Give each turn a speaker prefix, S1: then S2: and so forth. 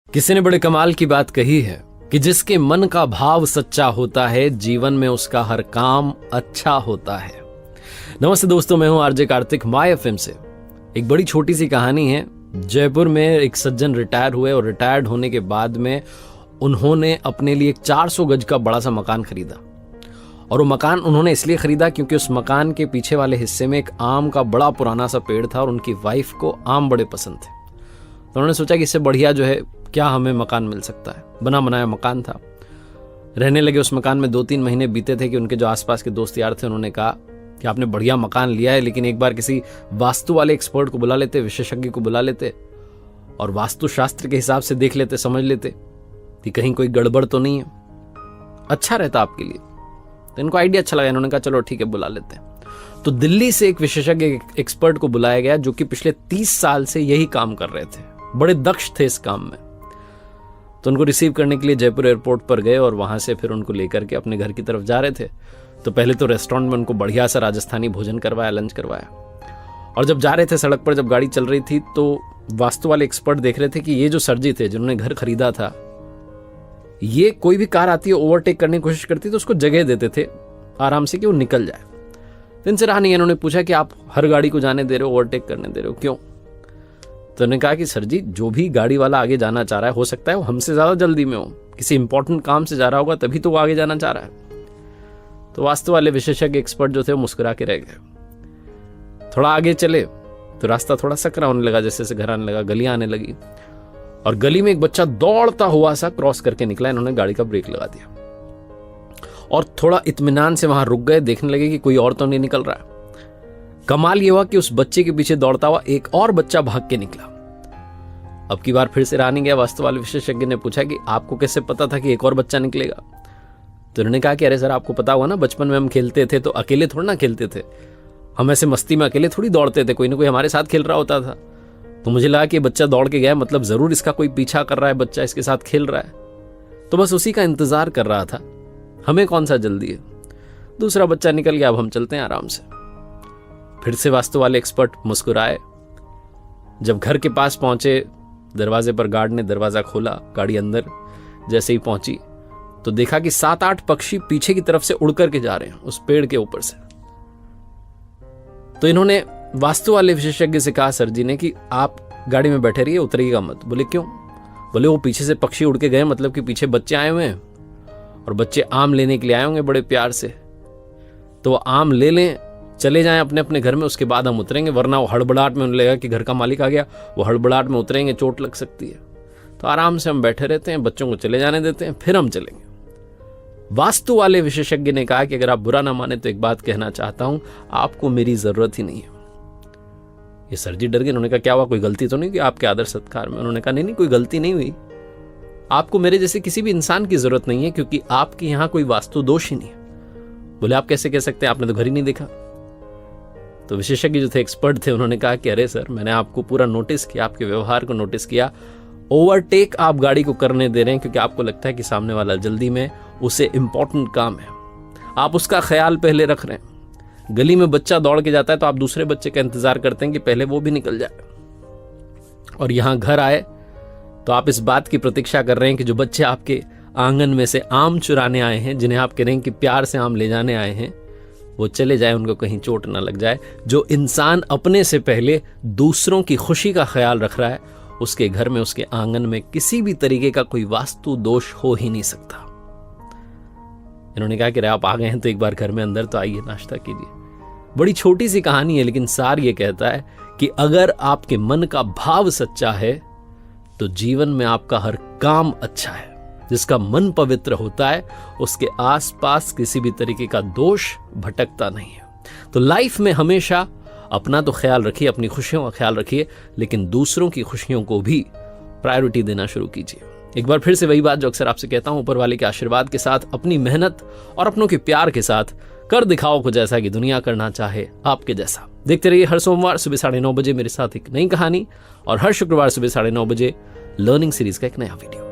S1: किसी ने बड़े कमाल की बात कही है कि जिसके मन का भाव सच्चा होता है जीवन में उसका हर काम अच्छा होता है। नमस्ते दोस्तों, मैं हूं आरजे कार्तिक माय एफएम से। एक बड़ी छोटी सी कहानी है। जयपुर में एक सज्जन रिटायर हुए और रिटायर्ड होने के बाद में उन्होंने अपने लिए एक 400 गज का बड़ा सा मकान खरीदा। और वो मकान उन्होंने इसलिए खरीदा क्योंकि उस मकान के पीछे वाले हिस्से में एक आम का बड़ा पुराना सा पेड़ था और उनकी वाइफ को आम बड़े पसंद थे। तो उन्होंने सोचा कि इससे बढ़िया जो है क्या हमें मकान मिल सकता है। बना बनाया मकान था। रहने लगे उस मकान में। 2-3 महीने बीते थे कि उनके जो आसपास के दोस्त यार थे उन्होंने कहा कि आपने बढ़िया मकान लिया है, लेकिन एक बार किसी वास्तु वाले एक्सपर्ट को बुला लेते, विशेषज्ञ को बुला लेते और वास्तु शास्त्र के हिसाब से देख लेते, समझ लेते कि कहीं कोई गड़बड़ तो नहीं है, अच्छा रहता आपके लिए। तो इनको आइडिया अच्छा लगा। इन्होंने कहा चलो ठीक है, बुला लेते हैं। तो दिल्ली से एक विशेषज्ञ एक्सपर्ट को बुलाया गया जो कि पिछले 30 साल से यही काम कर रहे थे, बड़े दक्ष थे इस काम में। तो उनको रिसीव करने के लिए जयपुर एयरपोर्ट पर गए और वहां से फिर उनको लेकर के अपने घर की तरफ जा रहे थे। तो पहले तो रेस्टोरेंट में उनको बढ़िया सा राजस्थानी भोजन करवाया, लंच करवाया। और जब जा रहे थे सड़क पर, जब गाड़ी चल रही थी, तो वास्तु वाले एक्सपर्ट देख रहे थे कि ये जो सर जी थे जिन्होंने घर खरीदा था, ये कोई भी कार आती है ओवरटेक करने की कोशिश करती तो उसको जगह देते थे आराम से कि वो निकल जाए। तो इनसे रहा नहीं। इन्होंने पूछा कि आप हर गाड़ी को जाने दे रहे हो, ओवरटेक करने दे रहे हो, क्यों? तो उन्होंने कहा कि सर जी, जो भी गाड़ी वाला आगे जाना चाह रहा है, हो सकता है वो हमसे ज्यादा जल्दी में हो, किसी इंपॉर्टेंट काम से जा रहा होगा तभी तो वो आगे जाना चाह रहा है। तो वास्तु वाले विशेषज्ञ एक्सपर्ट जो थे वो मुस्कुरा के रह गए। थोड़ा आगे चले तो रास्ता थोड़ा सकरा होने लगा, जैसे जैसे घर आने लगा, गलियां आने लगी और गली में एक बच्चा दौड़ता हुआ सा क्रॉस करके निकला। इन्होंने गाड़ी का ब्रेक लगा दिया और थोड़ा इत्मीनान से वहां रुक गए, देखने लगे कि कोई और तो नहीं निकल रहा है। कमाल ये हुआ कि उस बच्चे के पीछे दौड़ता हुआ एक और बच्चा भाग के निकला। अब की बार फिर से रहा नहीं गया। वास्तु वाले विशेषज्ञ ने पूछा कि आपको कैसे पता था कि एक और बच्चा निकलेगा? तो उन्होंने कहा कि अरे सर, आपको पता हुआ ना, बचपन में हम खेलते थे तो अकेले थोड़ा ना खेलते थे, हम ऐसे मस्ती में अकेले थोड़ी दौड़ते थे, कोई ना कोई हमारे साथ खेल रहा होता था। तो मुझे लगा कि बच्चा दौड़ के गया, मतलब जरूर इसका कोई पीछा कर रहा है, बच्चा इसके साथ खेल रहा है, तो बस उसी का इंतजार कर रहा था, हमें कौन सा जल्दी है। दूसरा बच्चा निकल गया, अब हम चलते हैं आराम से। फिर से वास्तु वाले एक्सपर्ट मुस्कुराए। जब घर के पास पहुंचे, दरवाजे पर गार्ड ने दरवाजा खोला, गाड़ी अंदर जैसे ही पहुंची तो देखा कि 7-8 पक्षी पीछे की तरफ से उड़ करके जा रहे हैं उस पेड़ के ऊपर से। तो इन्होंने वास्तु वाले विशेषज्ञ से कहा सर जी ने कि आप गाड़ी में बैठे रहिए, उतरिएगा मत। बोले क्यों? बोले वो पीछे से पक्षी उड़ के गए, मतलब कि पीछे बच्चे आए हुए हैं और बच्चे आम लेने के लिए आए होंगे बड़े प्यार से, तो वो आम ले लें, चले जाएं अपने अपने घर में, उसके बाद हम उतरेंगे, वरना वो हड़बड़ाहट में उन्हें लगेगा कि घर का मालिक आ गया, वो हड़बड़ाहट में उतरेंगे, चोट लग सकती है। तो आराम से हम बैठे रहते हैं, बच्चों को चले जाने देते हैं, फिर हम चलेंगे। वास्तु वाले विशेषज्ञ ने कहा कि अगर आप बुरा ना माने तो एक बात कहना चाहता हूं, आपको मेरी जरूरत ही नहीं है। ये सर जी डर गए। उन्होंने कहा क्या हुआ, कोई गलती तो नहीं की आपके आदर सत्कार में? उन्होंने कहा नहीं, कोई गलती नहीं हुई, आपको मेरे जैसे किसी भी इंसान की जरूरत नहीं है, क्योंकि आपके यहां कोई वास्तु दोष ही नहीं है। बोले आप कैसे कह सकते हैं, आपने तो घर ही नहीं देखा। तो विशेषज्ञ जो थे, एक्सपर्ट थे, उन्होंने कहा कि अरे सर, मैंने आपको पूरा नोटिस किया, आपके व्यवहार को नोटिस किया। ओवरटेक आप गाड़ी को करने दे रहे हैं क्योंकि आपको लगता है कि सामने वाला जल्दी में, उसे इंपॉर्टेंट काम है, आप उसका ख्याल पहले रख रहे हैं। गली में बच्चा दौड़ के जाता है तो आप दूसरे बच्चे का इंतजार करते हैं कि पहले वो भी निकल जाए। और यहां घर आए तो आप इस बात की प्रतीक्षा कर रहे हैं कि जो बच्चे आपके आंगन में से आम चुराने आए हैं, जिन्हें आप कह रहे हैं कि प्यार से आम ले जाने आए हैं, वो चले जाए, उनको कहीं चोट ना लग जाए। जो इंसान अपने से पहले दूसरों की खुशी का ख्याल रख रहा है, उसके घर में, उसके आंगन में किसी भी तरीके का कोई वास्तु दोष हो ही नहीं सकता। इन्होंने कहा कि आप आ गए हैं तो एक बार घर में अंदर तो आइए, नाश्ता कीजिए। बड़ी छोटी सी कहानी है, लेकिन सार ये कहता है कि अगर आपके मन का भाव सच्चा है तो जीवन में आपका हर काम अच्छा है। जिसका मन पवित्र होता है उसके आसपास किसी भी तरीके का दोष भटकता नहीं है। तो लाइफ में हमेशा अपना तो ख्याल रखिए, अपनी खुशियों का ख्याल रखिए, लेकिन दूसरों की खुशियों को भी प्रायोरिटी देना शुरू कीजिए। एक बार फिर से वही बात जो अक्सर आपसे कहता हूं, ऊपर वाले के आशीर्वाद के साथ, अपनी मेहनत और अपनों के प्यार के साथ कर दिखाओ कुछ ऐसा कि दुनिया करना चाहे आपके जैसा। देखते रहिए हर सोमवार सुबह 9:30 बजे मेरे साथ एक नई कहानी और हर शुक्रवार सुबह 9:30 बजे लर्निंग सीरीज का एक नया वीडियो।